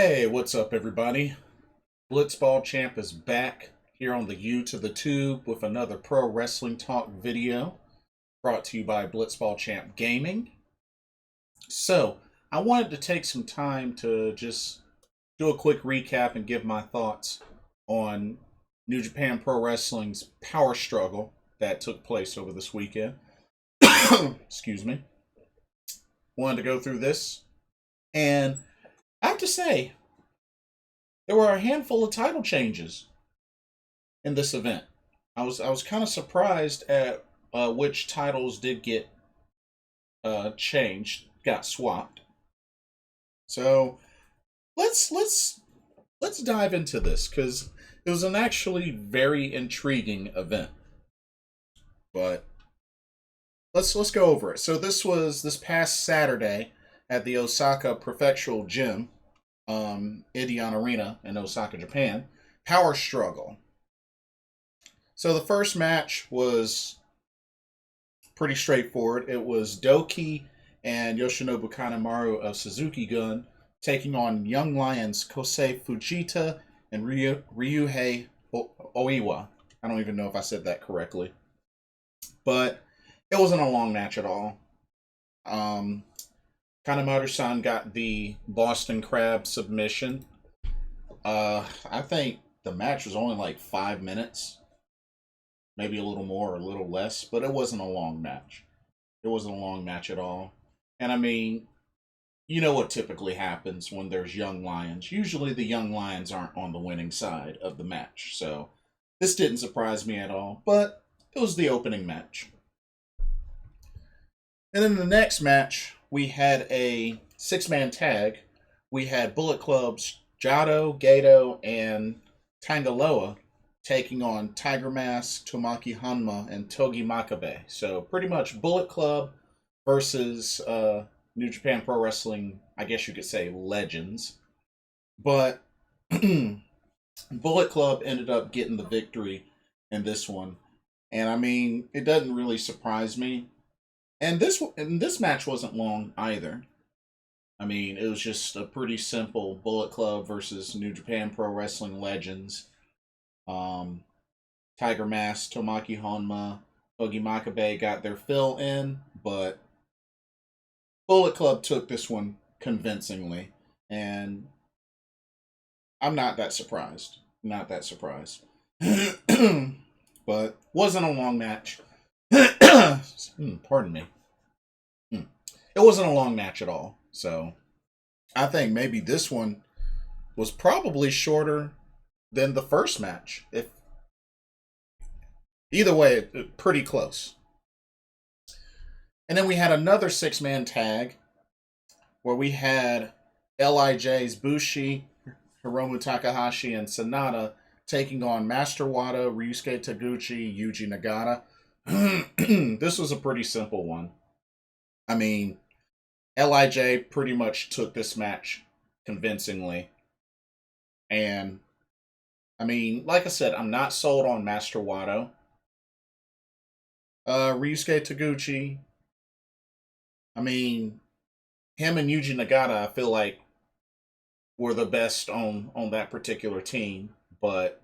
Hey, what's up, everybody? Blitzball Champ is back here on the U to the Tube with another pro wrestling talk video brought to you by Blitzball Champ Gaming. So, I wanted to take some time to just do a quick recap and give my thoughts on New Japan Pro Wrestling's Power Struggle that took place over this weekend. Excuse me. Wanted to go through this, and I have to say, there were a handful of title changes in this event. I was kind of surprised at which titles did get changed, got swapped. So let's dive into this because it was an actually very intriguing event. But let's go over it. So this was this past Saturday at the Osaka Prefectural Gym, Edion Arena in Osaka, Japan. Power Struggle. So the first match was pretty straightforward. It was Doki and Yoshinobu Kanemaru of Suzuki Gun taking on Young Lions Kosei Fujita and Ryuhei Oiwa. I don't even know if I said that correctly. But it wasn't a long match at all. Kanemaru-san got the Boston Crab submission. I think the match was only like 5 minutes. Maybe a little more or a little less, but it wasn't a long match. It wasn't a long match at all. And I mean, you know what typically happens when there's young lions. Usually the young lions aren't on the winning side of the match. So this didn't surprise me at all, but it was the opening match. And then the next match, we had a 6-man tag. We had Bullet Club's Grado, Grado, and Tangaloa taking on Tiger Mask, Tomoaki Hanma, and Togi Makabe. So pretty much Bullet Club versus New Japan Pro Wrestling, I guess you could say legends. But Bullet Club ended up getting the victory in this one. And I mean, it doesn't really surprise me. And this match wasn't long either. I mean, it was just a pretty simple Bullet Club versus New Japan Pro Wrestling legends. Tiger Mask, Tomoaki Honma, Togi Makabe got their fill in, but Bullet Club took this one convincingly, and I'm not that surprised. Not that surprised. But wasn't a long match. Pardon me. It wasn't a long match at all, so I think maybe this one was probably shorter than the first match. If either way, pretty close. And then we had another 6-man tag where we had LIJ's Bushi, Hiromu Takahashi, and Sanada taking on Master Wada, Ryusuke Taguchi, Yuji Nagata. This was a pretty simple one. I mean, LIJ pretty much took this match convincingly. And, I mean, like I said, I'm not sold on Master Wado. Ryusuke Taguchi, I mean, him and Yuji Nagata, I feel like, were the best on that particular team. But,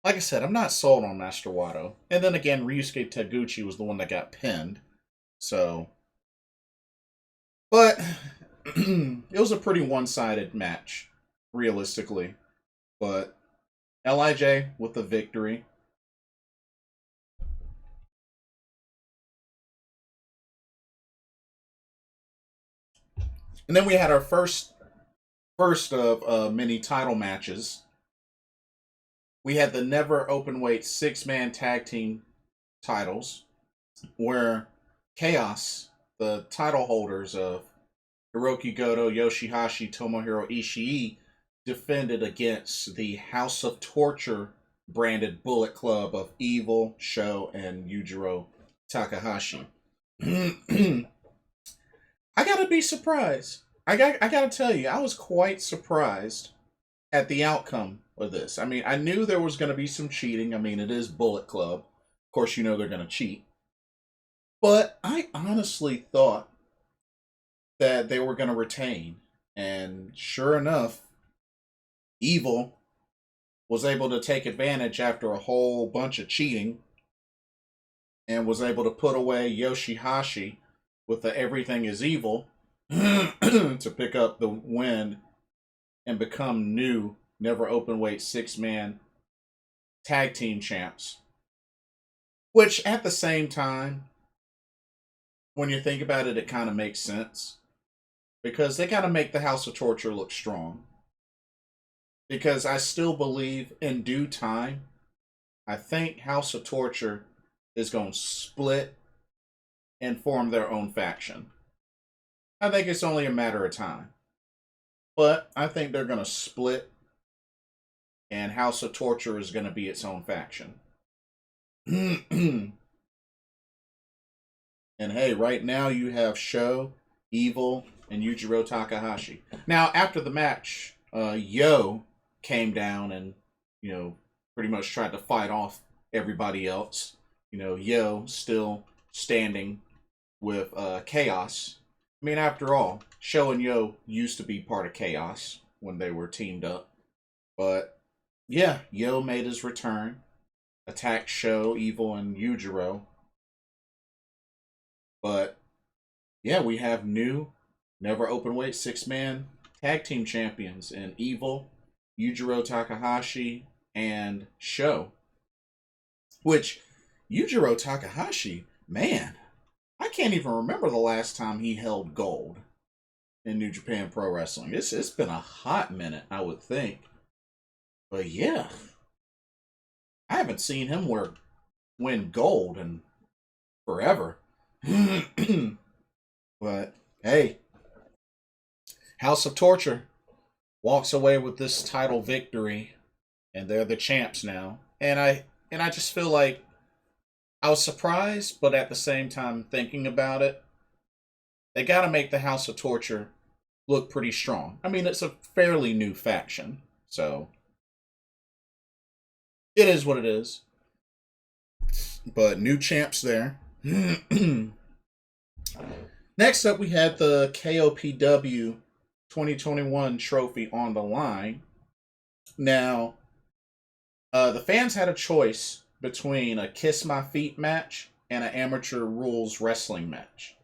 like I said, I'm not sold on Master Wado. And then again, Ryusuke Taguchi was the one that got pinned. So, but it was a pretty one-sided match, realistically. But LIJ with the victory. And then we had our first of many title matches. We had the never openweight 6-man tag team titles, where Chaos, the title holders of Hiroki Goto, Yoshihashi, Tomohiro Ishii, defended against the House of Torture branded Bullet Club of Evil, Sho, and Yujiro Takahashi. I gotta be surprised. I gotta tell you, I was quite surprised at the outcome of this. I mean, I knew there was gonna be some cheating. I mean, it is Bullet Club. Of course, you know they're gonna cheat. But I honestly thought that they were gonna retain. And sure enough, Evil was able to take advantage after a whole bunch of cheating and was able to put away Yoshihashi with the Everything is Evil to pick up the win and become new never open weight 6-man tag team champs. Which at the same time, when you think about it, it kind of makes sense. Because they got to make the House of Torture look strong. Because I still believe in due time, I think House of Torture is going to split and form their own faction. I think it's only a matter of time. But I think they're going to split, and House of Torture is going to be its own faction. And hey, right now you have Sho, Evil, and Yujiro Takahashi. Now, after the match, Yo came down and, pretty much tried to fight off everybody else. Yo still standing with Chaos. I mean, after all, Sho and Yo used to be part of Chaos when they were teamed up. But, yeah, Yo made his return, attacked Sho, Evil, and Yujiro. But, yeah, we have new, never open weight 6-man tag team champions in Evil, Yujiro Takahashi, and Sho. Which, Yujiro Takahashi, man, I can't even remember the last time he held gold in New Japan Pro Wrestling. It's been a hot minute, I would think. But yeah, I haven't seen him win gold in forever. But hey, House of Torture walks away with this title victory, and they're the champs now. And I just feel like I was surprised, but at the same time thinking about it, they got to make the House of Torture look pretty strong. I mean, it's a fairly new faction, so it is what it is. But new champs there. Next up, we had the KOPW 2021 trophy on the line. Now, the fans had a choice between a Kiss My Feet match and an amateur rules wrestling match.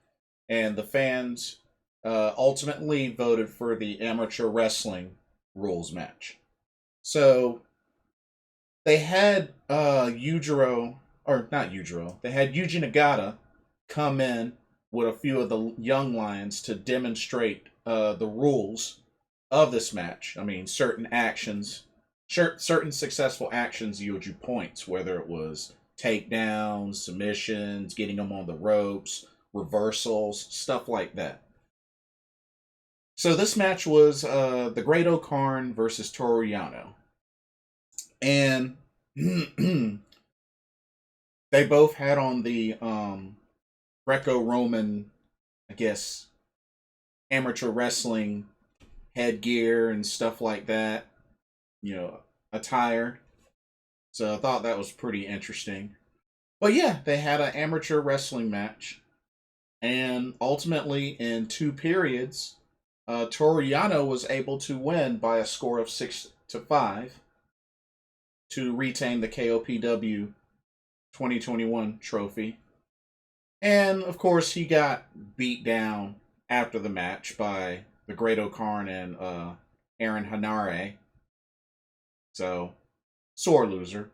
And the fans ultimately voted for the amateur wrestling rules match. So, they had Yuji Nagata come in with a few of the young lions to demonstrate the rules of this match. I mean, certain successful actions yield you points, whether it was takedowns, submissions, getting them on the ropes, reversals, stuff like that. So this match was the Grado Karn versus Toriano. And they both had on the Greco-Roman, I guess, amateur wrestling headgear and stuff like that, attire. So I thought that was pretty interesting. But yeah, they had an amateur wrestling match. And ultimately, in 2 periods, Toriano was able to win by a score of 6-5 to retain the KOPW 2021 trophy. And, of course, he got beat down after the match by the Grado Karn and Aaron Hanare. So, sore loser.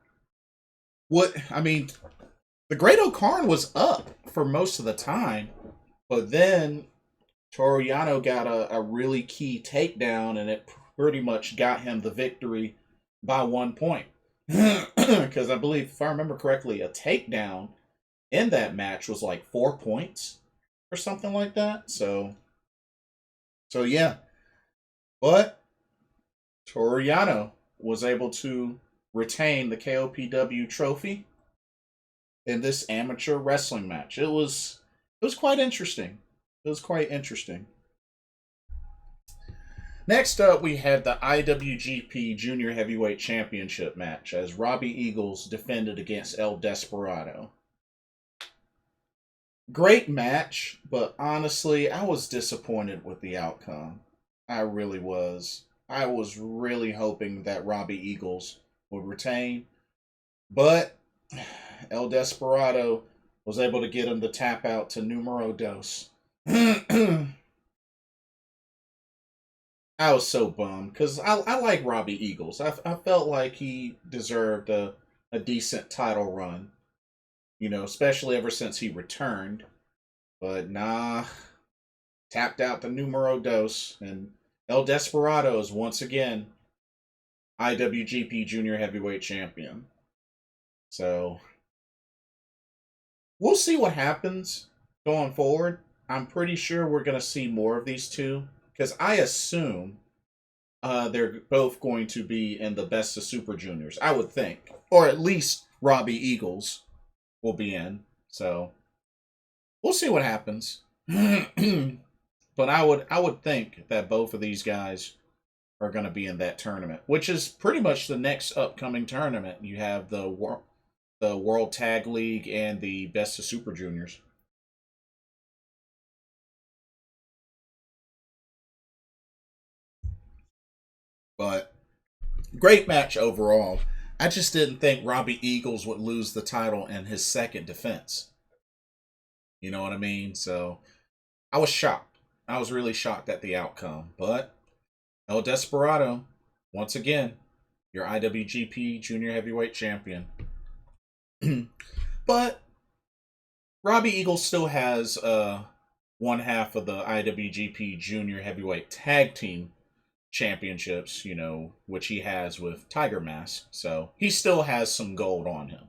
The Grado Karn was up for most of the time, but then Toriano got a really key takedown, and it pretty much got him the victory by 1 point. Because I believe, if I remember correctly, a takedown in that match was like 4 points or something like that. So yeah. But Toriano was able to retain the KOPW trophy in this amateur wrestling match. It was quite interesting. It was quite interesting. Next up, we had the IWGP Junior Heavyweight Championship match as Robbie Eagles defended against El Desperado. Great match, but honestly, I was disappointed with the outcome. I really was. I was really hoping that Robbie Eagles would retain, but El Desperado was able to get him to tap out to numero dos. I was so bummed because I like Robbie Eagles. I felt like he deserved a decent title run, especially ever since he returned. But nah, tapped out the numero dos, and El Desperado is once again IWGP Junior Heavyweight Champion. So we'll see what happens going forward. I'm pretty sure we're going to see more of these two because I assume they're both going to be in the Best of Super Juniors, I would think. Or at least Robbie Eagles will be in. So we'll see what happens. But I would think that both of these guys are going to be in that tournament, which is pretty much the next upcoming tournament. You have the World Tag League and the Best of Super Juniors. But great match overall. I just didn't think Robbie Eagles would lose the title in his second defense. You know what I mean? So I was shocked. I was really shocked at the outcome. But El Desperado, once again, your IWGP Junior Heavyweight Champion. But Robbie Eagles still has one half of the IWGP Junior Heavyweight Tag Team Championships, which he has with Tiger Mask. So he still has some gold on him.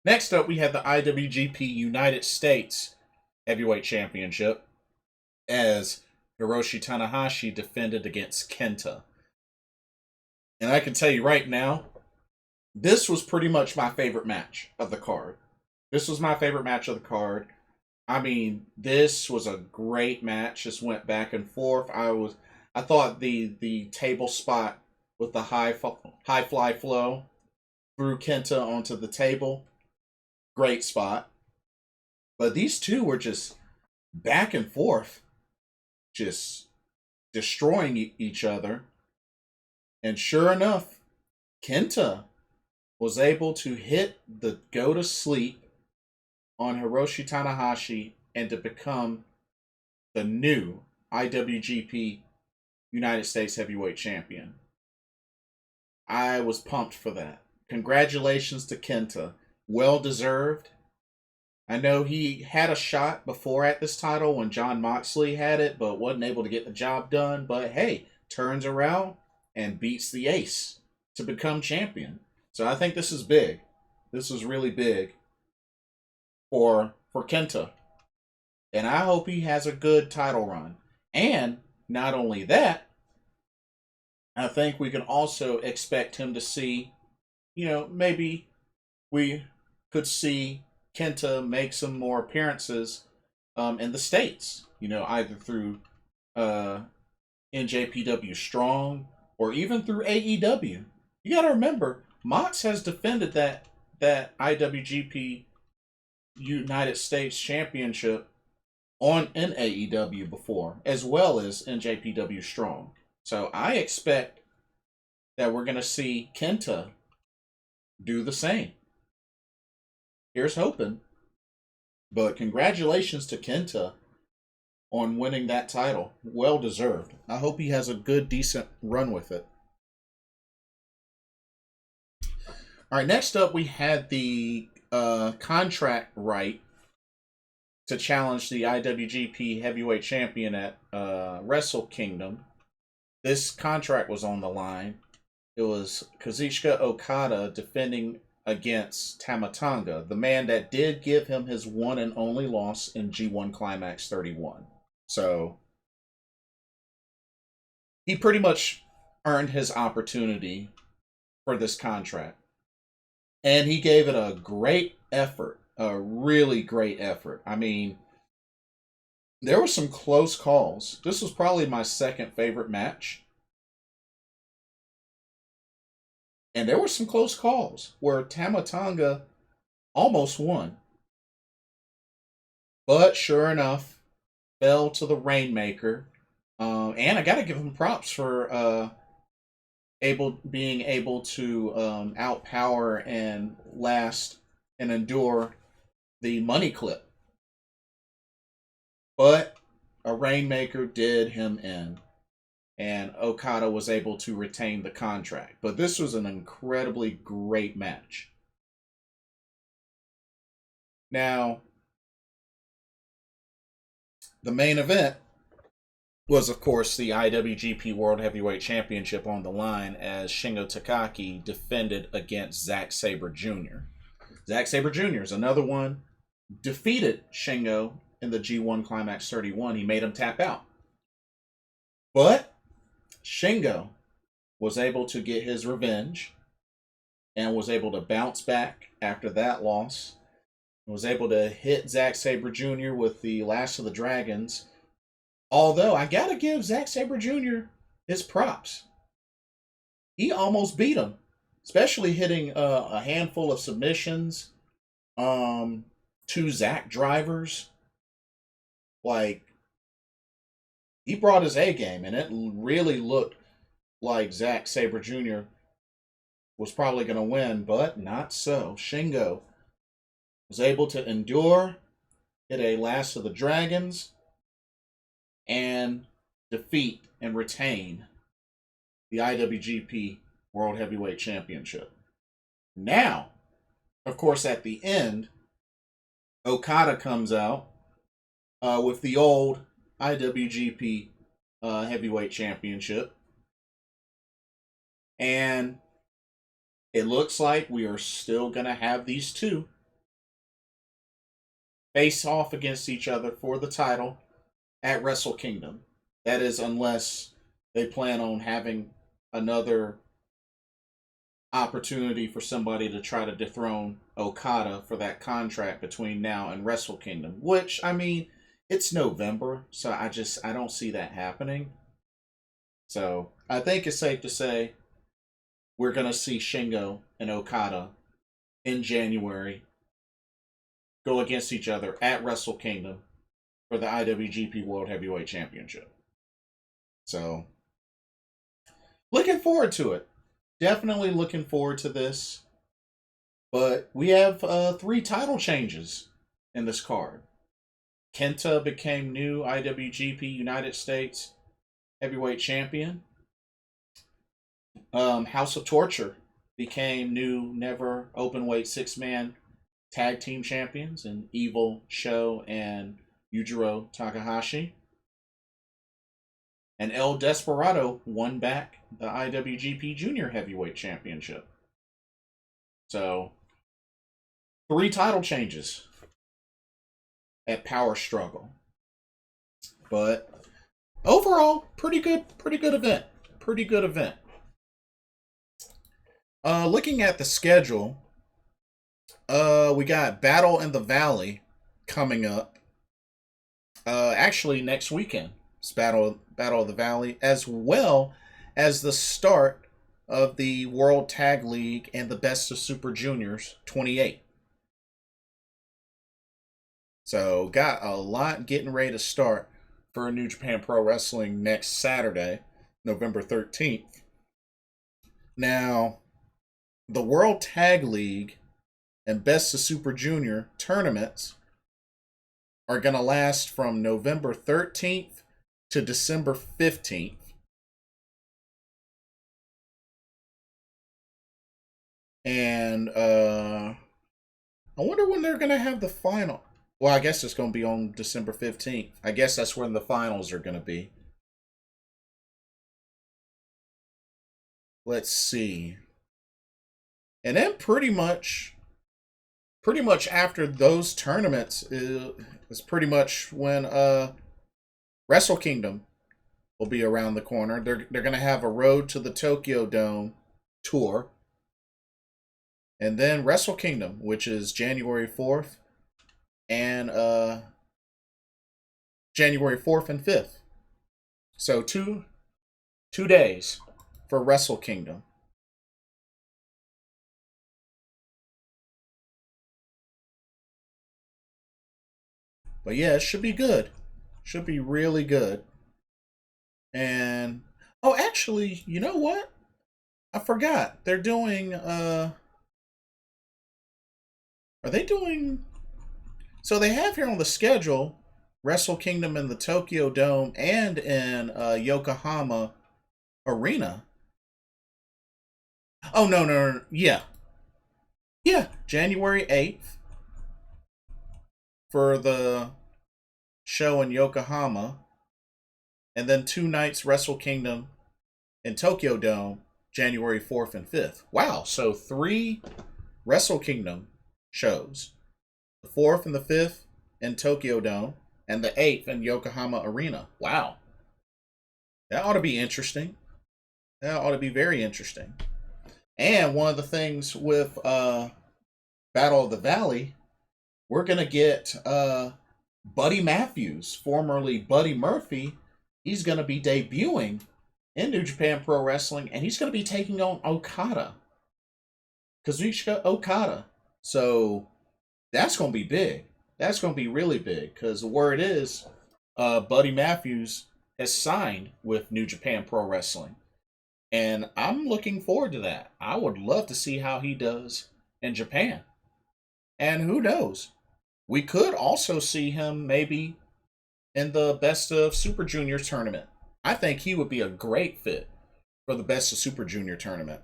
Next up, we have the IWGP United States Heavyweight Championship as Hiroshi Tanahashi defended against Kenta. And I can tell you right now, this was pretty much my favorite match of the card. This was my favorite match of the card. I mean, this was a great match. Just went back and forth. I thought the table spot with the high fly flow threw Kenta onto the table. Great spot. But these two were just back and forth, just destroying each other. And sure enough, Kenta was able to hit the go to sleep on Hiroshi Tanahashi and to become the new IWGP United States Heavyweight Champion. I was pumped for that. Congratulations to Kenta. Well deserved. I know he had a shot before at this title when Jon Moxley had it, but wasn't able to get the job done. But hey, turns around and beats the ace to become champion. So I think this is big. This is really big for Kenta. And I hope he has a good title run. And not only that, I think we can also expect him to see, maybe we could see Kenta make some more appearances in the States, either through NJPW Strong or even through AEW. You got to remember, Mox has defended that IWGP United States Championship in AEW before, as well as NJPW Strong. So I expect that we're going to see Kenta do the same. Here's hoping. But congratulations to Kenta on winning that title. Well deserved. I hope he has a good, decent run with it. All right, next up we had the contract right to challenge the IWGP Heavyweight Champion at Wrestle Kingdom. This contract was on the line. It was Kazuchika Okada defending against Tama Tonga, the man that did give him his one and only loss in G1 Climax 31. So he pretty much earned his opportunity for this contract. And he gave it a great effort, a really great effort. I mean, there were some close calls. This was probably my second favorite match. And there were some close calls where Tama Tonga almost won. But sure enough, fell to the Rainmaker And I got to give him props for being able to outpower and last and endure the money clip. But a Rainmaker did him in, and Okada was able to retain the contract. But this was an incredibly great match. Now, the main event was, of course, the IWGP World Heavyweight Championship on the line as Shingo Takaki defended against Zack Saber Jr. Zack Saber Jr. is another one, defeated Shingo in the G1 Climax 31. He made him tap out. But Shingo was able to get his revenge and was able to bounce back after that loss. Was able to hit Zack Saber Jr. with the Last of the Dragons. Although I gotta give Zack Saber Jr. his props. He almost beat him, especially hitting a handful of submissions, two Zack drivers. Like, he brought his A game, and it really looked like Zack Saber Jr. was probably going to win, but not so. Shingo was able to endure, hit a Last of the Dragons, and defeat and retain the IWGP World Heavyweight Championship. Now, of course, at the end, Okada comes out with the old IWGP Heavyweight Championship. And it looks like we are still going to have these two face off against each other for the title at Wrestle Kingdom. That is, unless they plan on having another opportunity for somebody to try to dethrone Okada for that contract between now and Wrestle Kingdom. Which, I mean, it's November, so I don't see that happening. So I think it's safe to say we're going to see Shingo and Okada in January go against each other at Wrestle Kingdom for the IWGP World Heavyweight Championship. So, looking forward to it. Definitely looking forward to this. But we have 3 title changes in this card. Kenta became new IWGP United States Heavyweight Champion. House of Torture became new Never Openweight 6-man Tag Team Champions in Evil, Sho, and Yujiro Takahashi. And El Desperado won back the IWGP Junior Heavyweight Championship. So, 3 title changes at Power Struggle. But overall, pretty good event. Pretty good event. Looking at the schedule, we got Battle in the Valley coming up. Actually, next weekend. It's Battle of the Valley, as well as the start of the World Tag League and the Best of Super Juniors 28. So, got a lot getting ready to start for New Japan Pro Wrestling next Saturday, November 13th. Now, the World Tag League and Best of Super Junior tournaments are going to last from November 13th to December 15th. And I wonder when they're going to have the final. Well, I guess it's going to be on December 15th. I guess that's when the finals are going to be. Let's see. And then pretty much after those tournaments is pretty much when Wrestle Kingdom will be around the corner. They're going to have a Road to the Tokyo Dome tour. And then Wrestle Kingdom, which is January 4th and January 4th and 5th. So 2 days for Wrestle Kingdom. But yeah, it should be good. Should be really good. And oh, actually, you know what? I forgot. They're doing are they doing, so they have here on the schedule Wrestle Kingdom in the Tokyo Dome and in Yokohama Arena. Oh no. Yeah. Yeah, January 8th for the show in Yokohama, and then 2 nights Wrestle Kingdom in Tokyo Dome, January 4th and 5th. Wow, so 3 Wrestle Kingdom shows. The 4th and the 5th in Tokyo Dome, and the 8th in Yokohama Arena. Wow. That ought to be interesting. That ought to be very interesting. And one of the things with Battle of the Valley, we're going to get Buddy Matthews, formerly Buddy Murphy. He's going to be debuting in New Japan Pro Wrestling, and he's going to be taking on Okada. Kazuchika Okada. So that's going to be big. That's going to be really big, because the word is Buddy Matthews has signed with New Japan Pro Wrestling. And I'm looking forward to that. I would love to see how he does in Japan. And who knows? We could also see him maybe in the Best of Super Junior tournament. I think he would be a great fit for the Best of Super Junior tournament.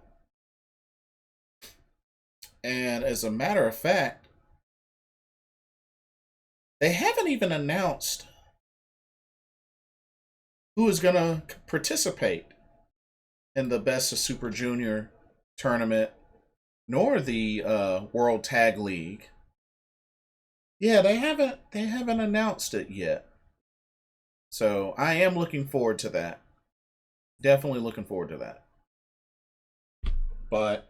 And as a matter of fact, they haven't even announced who is going to participate in the Best of Super Junior tournament, nor the World Tag League. Yeah, they haven't announced it yet. So I am looking forward to that. Definitely looking forward to that. But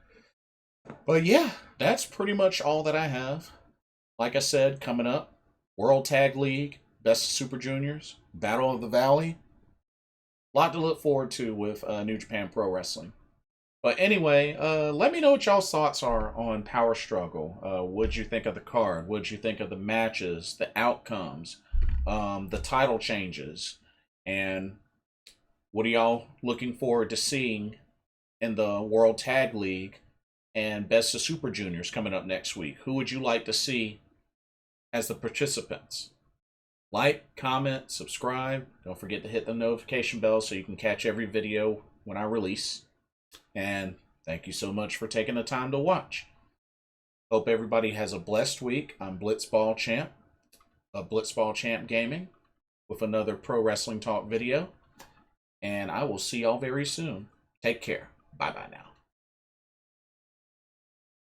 yeah, that's pretty much all that I have. Like I said, coming up, World Tag League, Best of Super Juniors, Battle of the Valley. A lot to look forward to with New Japan Pro Wrestling. But anyway, let me know what y'all's thoughts are on Power Struggle. What'd you think of the card? What'd you think of the matches, the outcomes, the title changes? And what are y'all looking forward to seeing in the World Tag League and Best of Super Juniors coming up next week? Who would you like to see as the participants? Like, comment, subscribe. Don't forget to hit the notification bell so you can catch every video when I release. And thank you so much for taking the time to watch. Hope everybody has a blessed week. I'm Blitzball Champ of Blitzball Champ Gaming with another Pro Wrestling Talk video. And I will see y'all very soon. Take care. Bye-bye now.